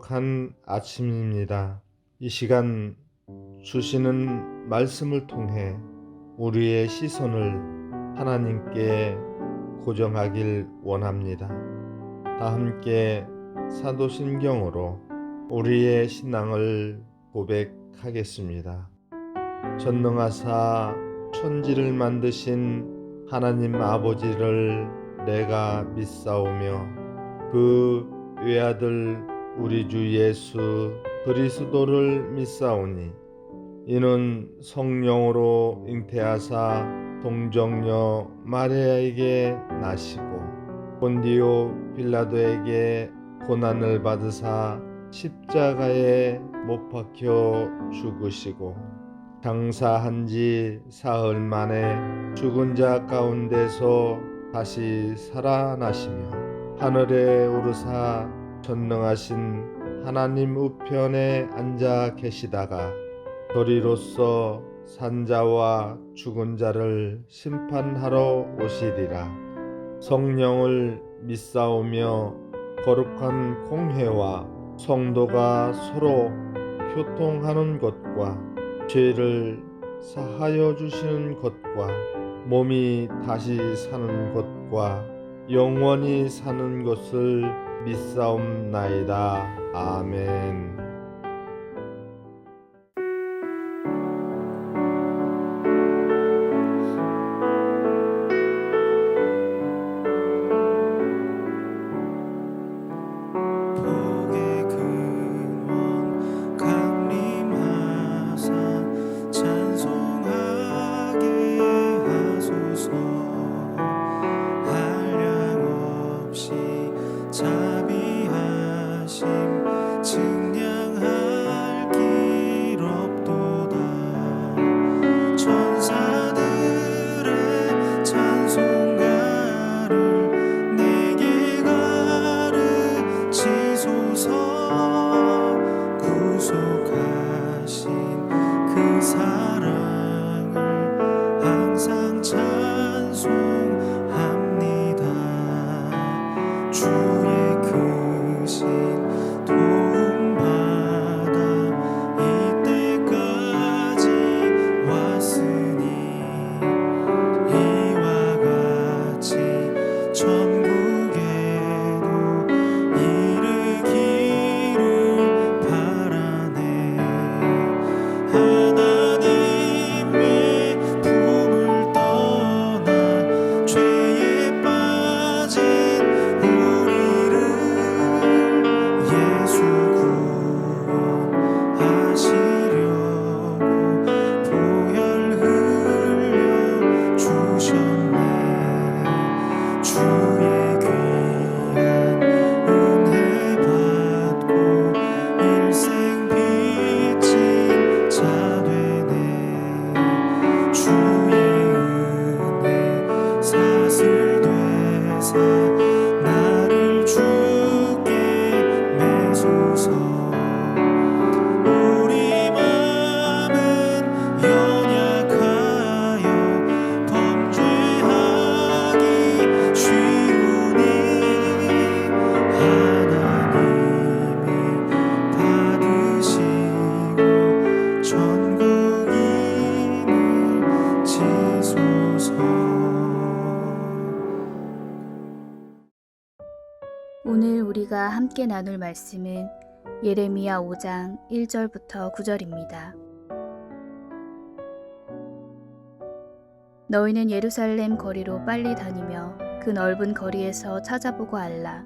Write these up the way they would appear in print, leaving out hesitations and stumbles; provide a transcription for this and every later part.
행복한 아침입니다. 이 시간 주시는 말씀을 통해 우리의 시선을 하나님께 고정하길 원합니다. 다 함께 사도신경으로 우리의 신앙을 고백하겠습니다. 전능하사 천지를 만드신 하나님 아버지를 내가 믿사오며 그 외아들 우리 주 예수 그리스도를 믿사오니 이는 성령으로 잉태하사 동정녀 마리아에게 나시고 본디오 빌라도에게 고난을 받으사 십자가에 못 박혀 죽으시고 장사한 지 사흘 만에 죽은 자 가운데서 다시 살아나시며 하늘에 오르사 전능하신 하나님 우편에 앉아 계시다가 도리로서 산자와 죽은 자를 심판하러 오시리라. 성령을 믿사오며 거룩한 공회와 성도가 서로 교통하는 것과 죄를 사하여 주시는 것과 몸이 다시 사는 것과 영원히 사는 것을 믿사옵나이다. 아멘. 복의 근원 강림하사 찬송하게 하소서. 한량없이 자비하심 증량할 길 없도다. 천사들의 찬송가를 내게 가르치소서. 구속하신 그 사랑을 항상 찬송합니다. 주의 크신 도움받아 이때까지 왔으니 이와 같이 천국에도 이르기를 바라네. 하나님의 품을 떠나 죄에 빠진 우리를 예수 구원하시려고 보혈 흘려 주셨네. 주의 귀한 은혜 받고 일생 빚진 자 되네. 주의 은혜 사슬 되사 나를 주께 매소서. 우리 맘은 연약하여 범죄하기 쉬우니 하나님이 받으시고 천국인을 지소서. 오늘 우리가 함께 나눌 말씀은 예레미야 5장 1절부터 9절입니다. 너희는 예루살렘 거리로 빨리 다니며 그 넓은 거리에서 찾아보고 알라.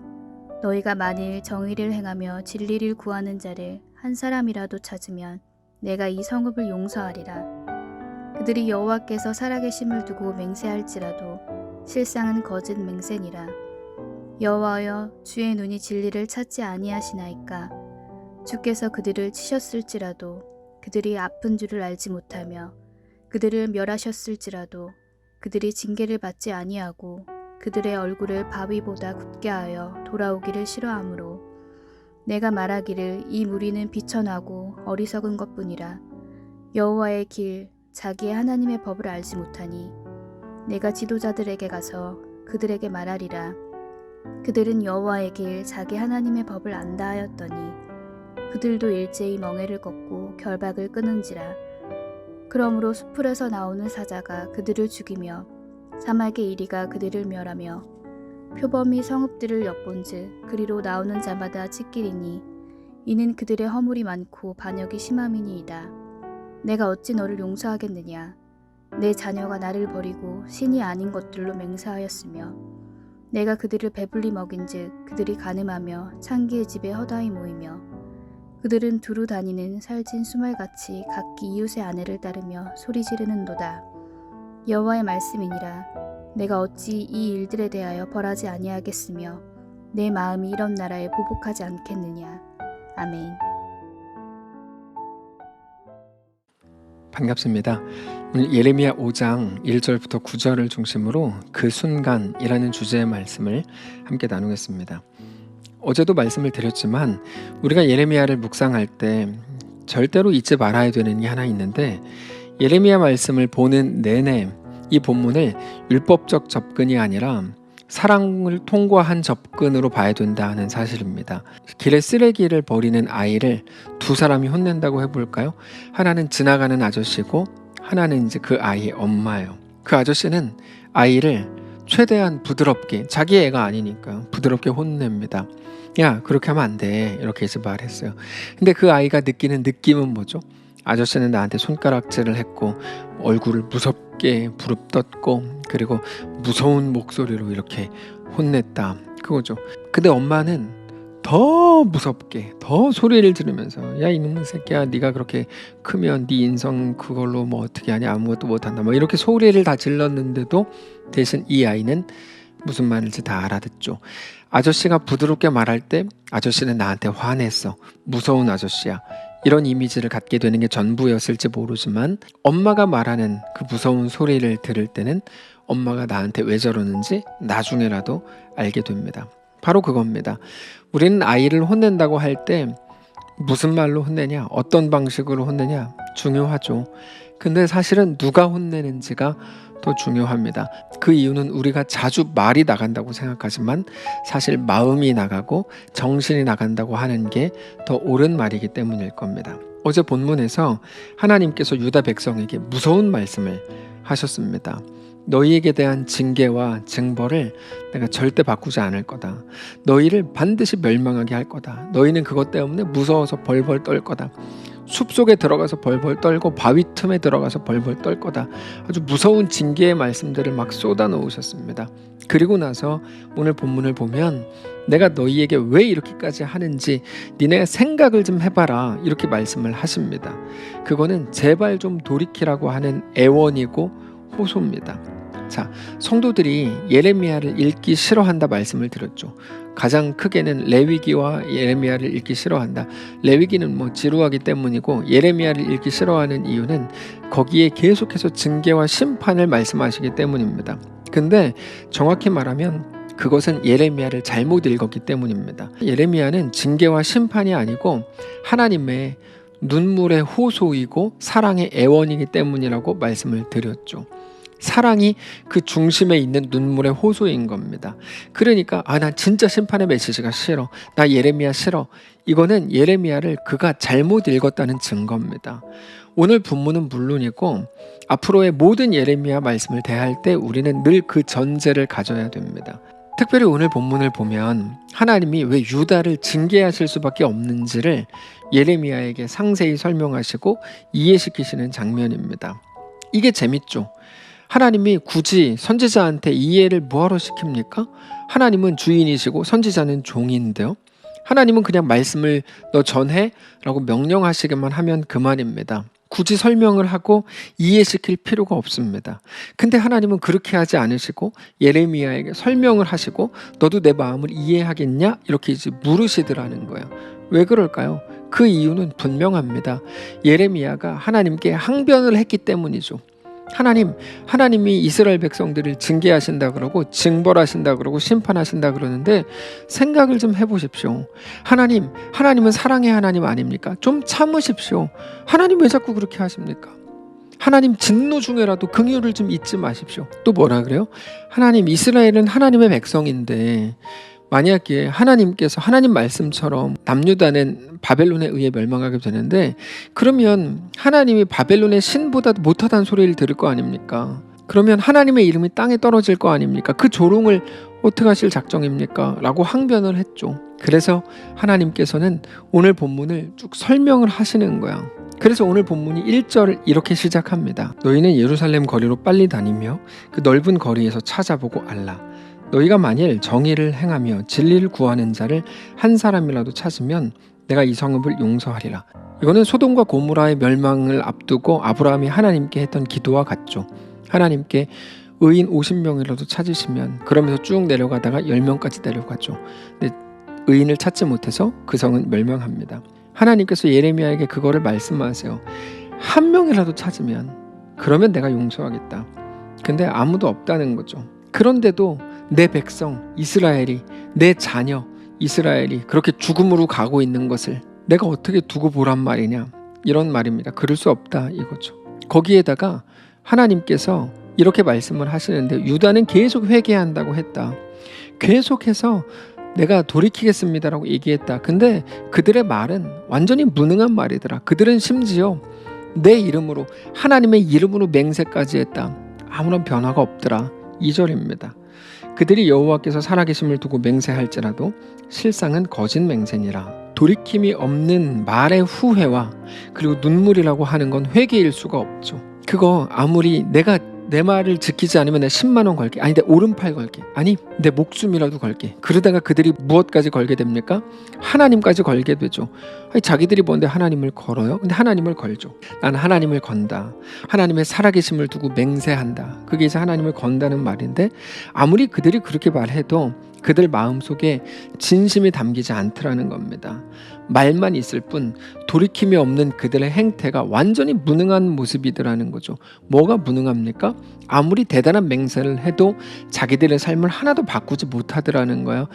너희가 만일 정의를 행하며 진리를 구하는 자를 한 사람이라도 찾으면 내가 이 성읍을 용서하리라. 그들이 여호와께서 살아계심을 두고 맹세할지라도 실상은 거짓 맹세니라. 여호와여, 주의 눈이 진리를 찾지 아니하시나이까. 주께서 그들을 치셨을지라도 그들이 아픈 줄을 알지 못하며 그들을 멸하셨을지라도 그들이 징계를 받지 아니하고 그들의 얼굴을 바위보다 굳게 하여 돌아오기를 싫어하므로 내가 말하기를 이 무리는 비천하고 어리석은 것뿐이라. 여호와의 길 자기의 하나님의 법을 알지 못하니 내가 지도자들에게 가서 그들에게 말하리라. 그들은 여호와의 길 자기 하나님의 법을 안다 하였더니 그들도 일제히 멍에를 걷고 결박을 끊은지라. 그러므로 수풀에서 나오는 사자가 그들을 죽이며 사막의 이리가 그들을 멸하며 표범이 성읍들을 엿본즉 그리로 나오는 자마다 찢기리니 이는 그들의 허물이 많고 반역이 심함이니이다. 내가 어찌 너를 용서하겠느냐. 내 자녀가 나를 버리고 신이 아닌 것들로 맹세하였으며 내가 그들을 배불리 먹인즉 그들이 간음하며 창기의 집에 허다히 모이며 그들은 두루 다니는 살찐 수말같이 각기 이웃의 아내를 따르며 소리 지르는도다. 여호와의 말씀이니라. 내가 어찌 이 일들에 대하여 벌하지 아니하겠으며 내 마음이 이런 나라에 보복하지 않겠느냐. 아멘. 반갑습니다. 오늘 예레미야 5장 1절부터 9절을 중심으로 그 순간이라는 주제의 말씀을 함께 나누겠습니다. 어제도 말씀을 드렸지만 우리가 예레미야를 묵상할 때 절대로 잊지 말아야 되는 게 하나 있는데, 예레미야 말씀을 보는 내내 이 본문을 율법적 접근이 아니라 사랑을 통과한 접근으로 봐야 된다는 사실입니다. 길에 쓰레기를 버리는 아이를 두 사람이 혼낸다고 해볼까요? 하나는 지나가는 아저씨고 하나는 이제 그 아이의 엄마예요. 그 아저씨는 아이를 최대한 부드럽게, 자기 애가 아니니까 부드럽게 혼냅니다. 야, 그렇게 하면 안 돼, 이렇게 이제 말했어요. 근데 그 아이가 느끼는 느낌은 뭐죠? 아저씨는 나한테 손가락질을 했고 얼굴을 무섭게 부릅떴고 그리고 무서운 목소리로 이렇게 혼냈다, 그거죠. 근데 엄마는 더 무섭게 더 소리를 지르면서 야, 이놈의 새끼야, 네가 그렇게 크면 네 인성 그걸로 뭐 어떻게 하냐, 아무것도 못한다, 뭐 이렇게 소리를 다 질렀는데도 대신 이 아이는 무슨 말인지 다 알아듣죠. 아저씨가 부드럽게 말할 때 아저씨는 나한테 화냈어, 무서운 아저씨야, 이런 이미지를 갖게 되는 게 전부였을지 모르지만 엄마가 말하는 그 무서운 소리를 들을 때는 엄마가 나한테 왜 저러는지 나중에라도 알게 됩니다. 바로 그겁니다. 우리는 아이를 혼낸다고 할 때 무슨 말로 혼내냐, 어떤 방식으로 혼내냐 중요하죠. 근데 사실은 누가 혼내는지가 더 중요합니다. 그 이유는 우리가 자주 말이 나간다고 생각하지만 사실 마음이 나가고 정신이 나간다고 하는 게 더 옳은 말이기 때문일 겁니다. 어제 본문에서 하나님께서 유다 백성에게 무서운 말씀을 하셨습니다. 너희에게 대한 징계와 징벌을 내가 절대 바꾸지 않을 거다. 너희를 반드시 멸망하게 할 거다. 너희는 그것 때문에 무서워서 벌벌 떨 거다. 숲속에 들어가서 벌벌 떨고 바위 틈에 들어가서 벌벌 떨 거다. 아주 무서운 징계의 말씀들을 막 쏟아 놓으셨습니다. 그리고 나서 오늘 본문을 보면 내가 너희에게 왜 이렇게까지 하는지 니네 생각을 좀 해봐라, 이렇게 말씀을 하십니다. 그거는 제발 좀 돌이키라고 하는 애원이고 호소입니다. 자, 성도들이 예레미야를 읽기 싫어한다 말씀을 드렸죠. 가장 크게는 레위기와 예레미야를 읽기 싫어한다. 레위기는 뭐 지루하기 때문이고 예레미야를 읽기 싫어하는 이유는 거기에 계속해서 징계와 심판을 말씀하시기 때문입니다. 근데 정확히 말하면 그것은 예레미야를 잘못 읽었기 때문입니다. 예레미야는 징계와 심판이 아니고 하나님의 눈물의 호소이고 사랑의 애원이기 때문이라고 말씀을 드렸죠. 사랑이 그 중심에 있는 눈물의 호소인 겁니다. 그러니까 나 진짜 심판의 메시지가 싫어, 나 예레미야 싫어, 이거는 예레미야를 그가 잘못 읽었다는 증거입니다. 오늘 본문은 물론이고 앞으로의 모든 예레미야 말씀을 대할 때 우리는 늘 그 전제를 가져야 됩니다. 특별히 오늘 본문을 보면 하나님이 왜 유다를 징계하실 수밖에 없는지를 예레미야에게 상세히 설명하시고 이해시키시는 장면입니다. 이게 재밌죠. 하나님이 굳이 선지자한테 이해를 뭐하러 시킵니까? 하나님은 주인이시고 선지자는 종인데요. 하나님은 그냥 말씀을 너 전해 라고 명령하시기만 하면 그만입니다. 굳이 설명을 하고 이해시킬 필요가 없습니다. 근데 하나님은 그렇게 하지 않으시고 예레미야에게 설명을 하시고 너도 내 마음을 이해하겠냐? 이렇게 이제 물으시더라는 거예요. 왜 그럴까요? 그 이유는 분명합니다. 예레미야가 하나님께 항변을 했기 때문이죠. 하나님이 이스라엘 백성들을 징계하신다 그러고 징벌하신다 그러고 심판하신다 그러는데 생각을 좀 해보십시오. 하나님은 사랑의 하나님 아닙니까? 좀 참으십시오. 하나님 왜 자꾸 그렇게 하십니까? 하나님 진노 중에라도 긍휼을 좀 잊지 마십시오. 또 뭐라 그래요? 이스라엘은 하나님의 백성인데 만약에 하나님께서 하나님 말씀처럼 남유다는 바벨론에 의해 멸망하게 되는데, 그러면 하나님이 바벨론의 신보다 못하다는 소리를 들을 거 아닙니까? 그러면 하나님의 이름이 땅에 떨어질 거 아닙니까? 그 조롱을 어떻게 하실 작정입니까? 라고 항변을 했죠. 그래서 하나님께서는 오늘 본문을 쭉 설명을 하시는 거야. 그래서 오늘 본문이 1절을 이렇게 시작합니다. 너희는 예루살렘 거리로 빨리 다니며 그 넓은 거리에서 찾아보고 알라. 너희가 만일 정의를 행하며 진리를 구하는 자를 한 사람이라도 찾으면 내가 이 성읍을 용서하리라. 이거는 소돔과 고모라의 멸망을 앞두고 아브라함이 하나님께 했던 기도와 같죠. 하나님께 의인 50명이라도 찾으시면, 그러면서 쭉 내려가다가 10명까지 내려가죠. 근데 의인을 찾지 못해서 그 성은 멸망합니다. 하나님께서 예레미야에게 그거를 말씀하세요. 한 명이라도 찾으면 그러면 내가 용서하겠다. 근데 아무도 없다는 거죠. 그런데도 내 백성 이스라엘이, 내 자녀 이스라엘이 그렇게 죽음으로 가고 있는 것을 내가 어떻게 두고 보란 말이냐, 이런 말입니다. 그럴 수 없다 이거죠. 거기에다가 하나님께서 이렇게 말씀을 하시는데, 유다는 계속 회개한다고 했다. 계속해서 내가 돌이키겠습니다라고 얘기했다. 근데 그들의 말은 완전히 무능한 말이더라. 그들은 심지어 내 이름으로, 하나님의 이름으로 맹세까지 했다. 아무런 변화가 없더라. 2절입니다. 그들이 여호와께서 살아계심을 두고 맹세할지라도 실상은 거짓 맹세니라. 돌이킴이 없는 말의 후회와 그리고 눈물이라고 하는 건 회개일 수가 없죠. 그거 아무리 내가 내 말을 지키지 않으면 내 10만 원 걸게, 아니 내 오른팔 걸게, 아니 내 목숨이라도 걸게, 그러다가 그들이 무엇까지 걸게 됩니까? 하나님까지 걸게 되죠. 아니, 자기들이 뭔데 하나님을 걸어요? 근데 하나님을 걸죠. 나는 하나님을 건다, 하나님의 살아계심을 두고 맹세한다. 그게 이제 하나님을 건다는 말인데, 아무리 그들이 그렇게 말해도 그들 마음속에 진심이 담기지 않더라는 겁니다. 말만 있을 뿐 돌이킴이 없는 그들의 행태가 완전히 무능한 모습이더라는 거죠. 뭐가 무능합니까? 아무리 대단한 맹세를 해도 자기들의 삶을 하나도 바꾸지 못하더라는 거예요.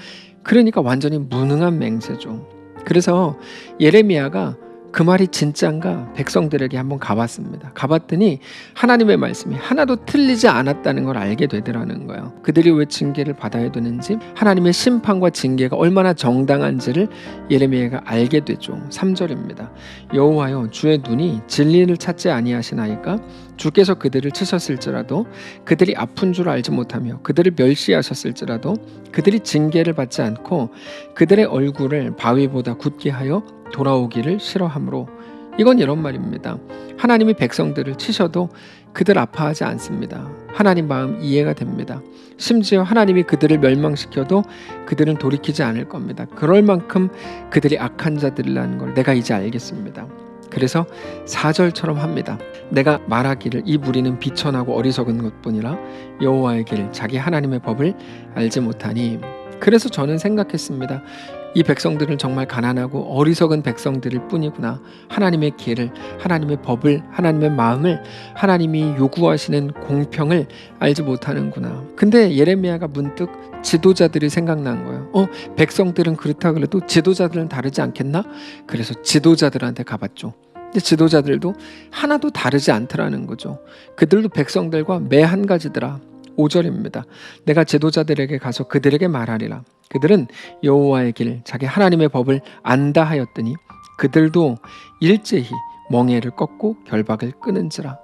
그러니까 완전히 무능한 맹세죠. 그래서 예레미야가 그 말이 진짜인가 백성들에게 한번 가봤습니다. 가봤더니 하나님의 말씀이 하나도 틀리지 않았다는 걸 알게 되더라는 거예요. 그들이 왜 징계를 받아야 되는지, 하나님의 심판과 징계가 얼마나 정당한지를 예레미야가 알게 되죠. 3절입니다. 여호와여, 주의 눈이 진리를 찾지 아니하시나이까? 주께서 그들을 치셨을지라도 그들이 아픈 줄 알지 못하며 그들을 멸시하셨을지라도 그들이 징계를 받지 않고 그들의 얼굴을 바위보다 굳게 하여 돌아오기를 싫어하므로. 이건 이런 말입니다. 하나님이 백성들을 치셔도 그들 아파하지 않습니다. 하나님 마음 이해가 됩니다. 심지어 하나님이 그들을 멸망시켜도 그들은 돌이키지 않을 겁니다. 그럴 만큼 그들이 악한 자들이라는 걸 내가 이제 알겠습니다. 그래서 4절처럼 합니다. 내가 말하기를 이 무리는 비천하고 어리석은 것뿐이라 여호와의 길 자기 하나님의 법을 알지 못하니. 그래서 저는 생각했습니다. 이 백성들은 정말 가난하고 어리석은 백성들일 뿐이구나. 하나님의 길을, 하나님의 법을, 하나님의 마음을, 하나님이 요구하시는 공평을 알지 못하는구나. 근데 예레미야가 문득 지도자들이 생각난 거예요. 백성들은 그렇다 그래도 지도자들은 다르지 않겠나? 그래서 지도자들한테 가봤죠. 근데 지도자들도 하나도 다르지 않더라는 거죠. 그들도 백성들과 매 한 가지더라. 5절입니다. 내가 지도자들에게 가서 그들에게 말하리라. 그들은 여호와의 길 자기 하나님의 법을 안다 하였더니 그들도 일제히 멍에를 꺾고 결박을 끊은지라.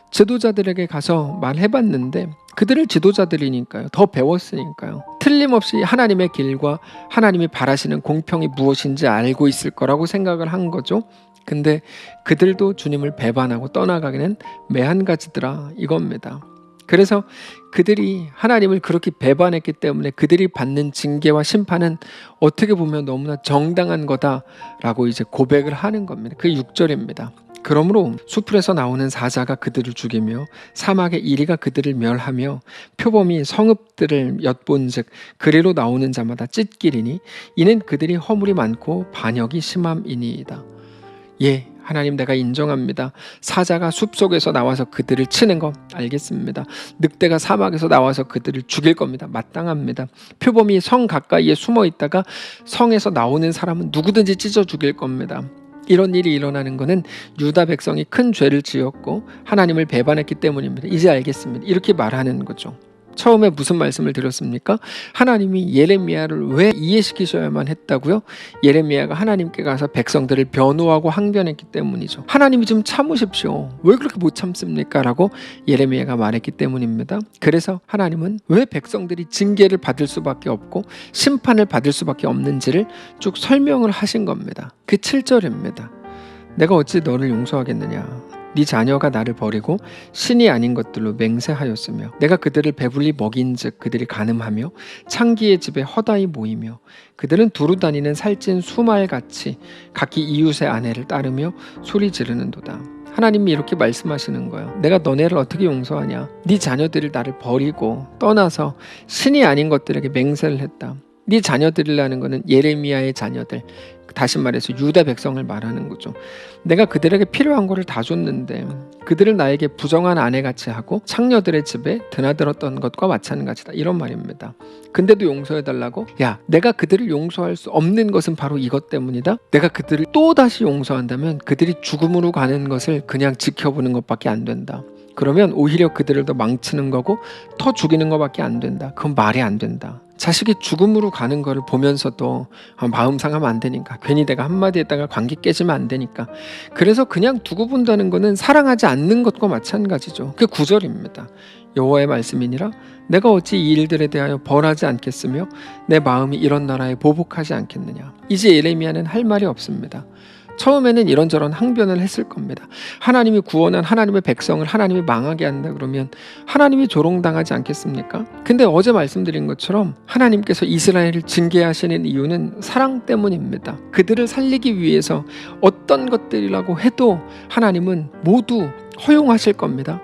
지도자들에게 가서 말해봤는데 그들을 지도자들이니까요. 더 배웠으니까요. 틀림없이 하나님의 길과 하나님이 바라시는 공평이 무엇인지 알고 있을 거라고 생각을 한 거죠. 근데 그들도 주님을 배반하고 떠나가기는 매한 가지더라 이겁니다. 그래서 그들이 하나님을 그렇게 배반했기 때문에 그들이 받는 징계와 심판은 어떻게 보면 너무나 정당한 거다라고 이제 고백을 하는 겁니다. 그게 6절입니다. 그러므로 수풀에서 나오는 사자가 그들을 죽이며 사막의 이리가 그들을 멸하며 표범이 성읍들을 엿본즉 그리로 나오는 자마다 찢기리니 이는 그들이 허물이 많고 반역이 심함이니이다. 예, 하나님 내가 인정합니다. 사자가 숲속에서 나와서 그들을 치는 거 알겠습니다. 늑대가 사막에서 나와서 그들을 죽일 겁니다. 마땅합니다. 표범이 성 가까이에 숨어 있다가 성에서 나오는 사람은 누구든지 찢어 죽일 겁니다. 이런 일이 일어나는 것은 유다 백성이 큰 죄를 지었고 하나님을 배반했기 때문입니다. 이제 알겠습니다. 이렇게 말하는 거죠. 처음에 무슨 말씀을 드렸습니까? 하나님이 예레미야를 왜 이해시키셔야만 했다고요? 예레미야가 하나님께 가서 백성들을 변호하고 항변했기 때문이죠. 하나님이 좀 참으십시오. 왜 그렇게 못 참습니까? 라고 예레미야가 말했기 때문입니다. 그래서 하나님은 왜 백성들이 징계를 받을 수밖에 없고 심판을 받을 수밖에 없는지를 쭉 설명을 하신 겁니다. 그 7절입니다. 내가 어찌 너를 용서하겠느냐? 네 자녀가 나를 버리고 신이 아닌 것들로 맹세하였으며 내가 그들을 배불리 먹인즉 그들이 간음하며 창기의 집에 허다히 모이며 그들은 두루 다니는 살찐 수말같이 각기 이웃의 아내를 따르며 소리 지르는도다. 하나님이 이렇게 말씀하시는 거예요. 내가 너네를 어떻게 용서하냐? 네 자녀들을 나를 버리고 떠나서 신이 아닌 것들에게 맹세를 했다. 네 자녀들이라는 것은 예레미야의 자녀들, 다시 말해서 유다 백성을 말하는 거죠. 내가 그들에게 필요한 것을 다 줬는데 그들을 나에게 부정한 아내같이 하고 창녀들의 집에 드나들었던 것과 마찬가지다, 이런 말입니다. 근데도 용서해달라고? 야, 내가 그들을 용서할 수 없는 것은 바로 이것 때문이다. 내가 그들을 또다시 용서한다면 그들이 죽음으로 가는 것을 그냥 지켜보는 것밖에 안 된다. 그러면 오히려 그들을 더 망치는 거고 더 죽이는 것밖에 안 된다. 그건 말이 안 된다. 자식이 죽음으로 가는 거를 보면서도 마음 상하면 안 되니까, 괜히 내가 한마디 했다가 관계 깨지면 안 되니까, 그래서 그냥 두고 본다는 거는 사랑하지 않는 것과 마찬가지죠. 그게 9절입니다. 여호와의 말씀이니라 내가 어찌 이 일들에 대하여 벌하지 않겠으며 내 마음이 이런 나라에 보복하지 않겠느냐. 이제 예레미야는 할 말이 없습니다. 처음에는 이런저런 항변을 했을 겁니다. 하나님이 구원한 하나님의 백성을 하나님이 망하게 한다 그러면 하나님이 조롱당하지 않겠습니까? 근데 어제 말씀드린 것처럼 하나님께서 이스라엘을 징계하시는 이유는 사랑 때문입니다. 그들을 살리기 위해서 어떤 것들이라고 해도 하나님은 모두 허용하실 겁니다.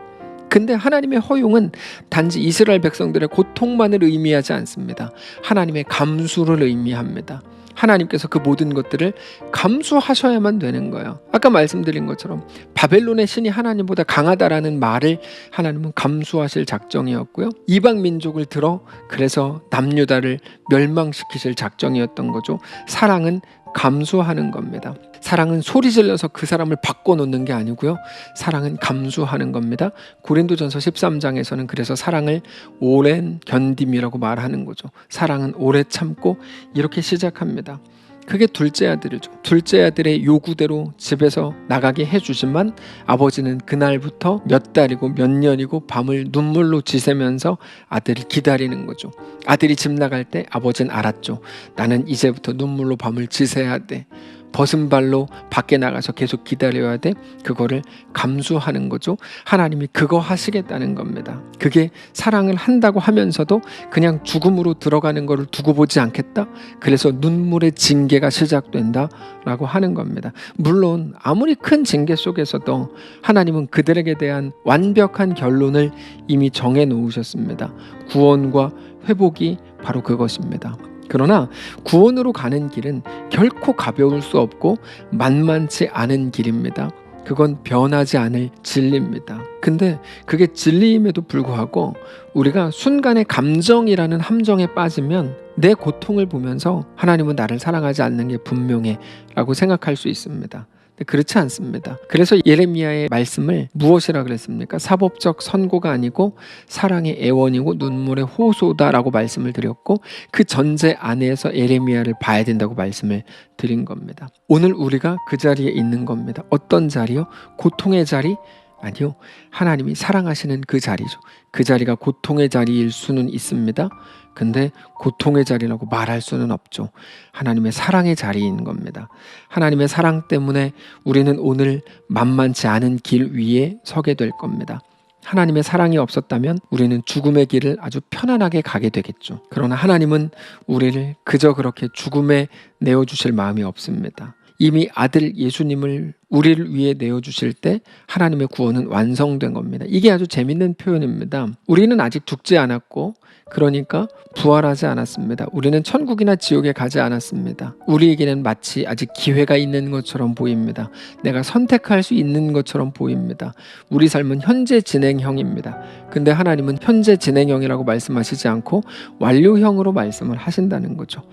근데 하나님의 허용은 단지 이스라엘 백성들의 고통만을 의미하지 않습니다. 하나님의 감수를 의미합니다. 하나님께서 그 모든 것들을 감수하셔야만 되는 거예요. 아까 말씀드린 것처럼 바벨론의 신이 하나님보다 강하다라는 말을 하나님은 감수하실 작정이었고요. 이방 민족을 들어 그래서 남유다를 멸망시키실 작정이었던 거죠. 사랑은 감수하는 겁니다. 사랑은 소리 질러서 그 사람을 바꿔놓는 게 아니고요. 사랑은 감수하는 겁니다. 고린도전서 13장에서는 그래서 사랑을 오랜 견딤이라고 말하는 거죠. 사랑은 오래 참고 이렇게 시작합니다. 그게 둘째 아들이죠. 둘째 아들의 요구대로 집에서 나가게 해주지만 아버지는 그날부터 몇 달이고 몇 년이고 밤을 눈물로 지새면서 아들을 기다리는 거죠. 아들이 집 나갈 때 아버지는 알았죠. 나는 이제부터 눈물로 밤을 지새야 돼. 벗은 발로 밖에 나가서 계속 기다려야 돼. 그거를 감수하는 거죠. 하나님이 그거 하시겠다는 겁니다. 그게 사랑을 한다고 하면서도 그냥 죽음으로 들어가는 거를 두고 보지 않겠다. 그래서 눈물의 징계가 시작된다라고 하는 겁니다. 물론 아무리 큰 징계 속에서도 하나님은 그들에게 대한 완벽한 결론을 이미 정해 놓으셨습니다. 구원과 회복이 바로 그것입니다. 그러나 구원으로 가는 길은 결코 가벼울 수 없고 만만치 않은 길입니다. 그건 변하지 않을 진리입니다. 근데 그게 진리임에도 불구하고 우리가 순간의 감정이라는 함정에 빠지면 내 고통을 보면서 하나님은 나를 사랑하지 않는 게 분명해 라고 생각할 수 있습니다. 그렇지 않습니다. 그래서 예레미야의 말씀을 무엇이라 그랬습니까? 사법적 선고가 아니고 사랑의 애원이고 눈물의 호소다라고 말씀을 드렸고, 그 전제 안에서 예레미야를 봐야 된다고 말씀을 드린 겁니다. 오늘 우리가 그 자리에 있는 겁니다. 어떤 자리요? 고통의 자리? 아니요. 하나님이 사랑하시는 그 자리죠. 그 자리가 고통의 자리일 수는 있습니다. 근데 고통의 자리라고 말할 수는 없죠. 하나님의 사랑의 자리인 겁니다. 하나님의 사랑 때문에 우리는 오늘 만만치 않은 길 위에 서게 될 겁니다. 하나님의 사랑이 없었다면 우리는 죽음의 길을 아주 편안하게 가게 되겠죠. 그러나 하나님은 우리를 그저 그렇게 죽음에 내어주실 마음이 없습니다. 이미 아들 예수님을 우리를 위해 내어주실 때 하나님의 구원은 완성된 겁니다. 이게 아주 재밌는 표현입니다. 우리는 아직 죽지 않았고, 그러니까 부활하지 않았습니다. 우리는 천국이나 지옥에 가지 않았습니다. 우리에게는 마치 아직 기회가 있는 것처럼 보입니다. 내가 선택할 수 있는 것처럼 보입니다. 우리 삶은 현재 진행형입니다. 근데 하나님은 현재 진행형이라고 말씀하시지 않고 완료형으로 말씀을 하신다는 거죠.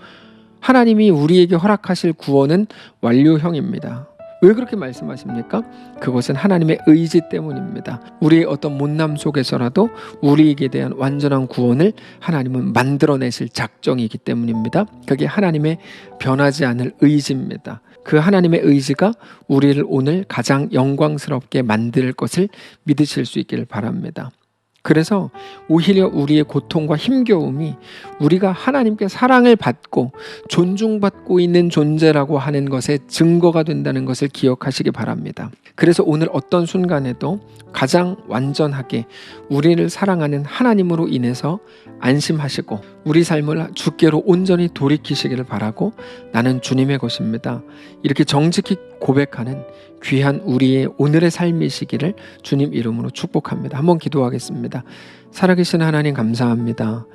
하나님이 우리에게 허락하실 구원은 완료형입니다. 왜 그렇게 말씀하십니까? 그것은 하나님의 의지 때문입니다. 우리의 어떤 못남 속에서라도 우리에게 대한 완전한 구원을 하나님은 만들어내실 작정이기 때문입니다. 그게 하나님의 변하지 않을 의지입니다. 그 하나님의 의지가 우리를 오늘 가장 영광스럽게 만들 것을 믿으실 수 있기를 바랍니다. 그래서 오히려 우리의 고통과 힘겨움이 우리가 하나님께 사랑을 받고 존중받고 있는 존재라고 하는 것의 증거가 된다는 것을 기억하시기 바랍니다. 그래서 오늘 어떤 순간에도 가장 완전하게 우리를 사랑하는 하나님으로 인해서 안심하시고 우리 삶을 주께로 온전히 돌이키시기를 바라고 나는 주님의 것입니다. 이렇게 정직히 고백하는 귀한 우리의 오늘의 삶이시기를 주님 이름으로 축복합니다. 한번 기도하겠습니다. 살아계신 하나님 감사합니다.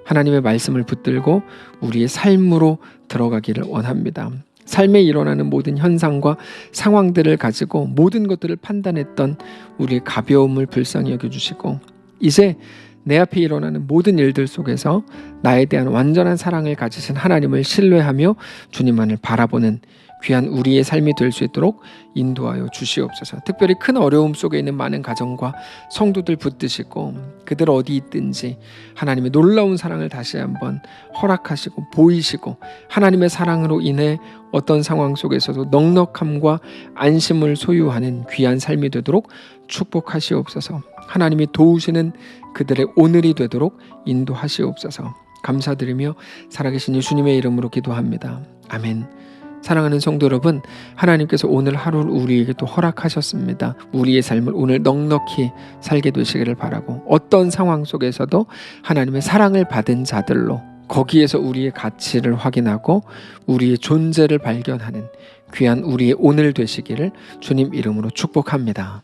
하나님의 말씀을 붙들고 우리의 삶으로 들어가기를 원합니다. 삶에 일어나는 모든 현상과 상황들을 가지고 모든 것들을 판단했던 우리의 가벼움을 불쌍히 여겨주시고 이제 내 앞에 일어나는 모든 일들 속에서 나에 대한 완전한 사랑을 가지신 하나님을 신뢰하며 주님만을 바라보는 귀한 우리의 삶이 될 수 있도록 인도하여 주시옵소서. 특별히 큰 어려움 속에 있는 많은 가정과 성도들 붙드시고 그들 어디 있든지 하나님의 놀라운 사랑을 다시 한번 허락하시고 보이시고 하나님의 사랑으로 인해 어떤 상황 속에서도 넉넉함과 안심을 소유하는 귀한 삶이 되도록 축복하시옵소서. 하나님이 도우시는 그들의 오늘이 되도록 인도하시옵소서. 감사드리며 살아계신 예수님의 이름으로 기도합니다. 아멘. 사랑하는 성도 여러분, 하나님께서 오늘 하루를 우리에게 또 허락하셨습니다. 우리의 삶을 오늘 넉넉히 살게 되시기를 바라고 어떤 상황 속에서도 하나님의 사랑을 받은 자들로 거기에서 우리의 가치를 확인하고 우리의 존재를 발견하는 귀한 우리의 오늘 되시기를 주님 이름으로 축복합니다.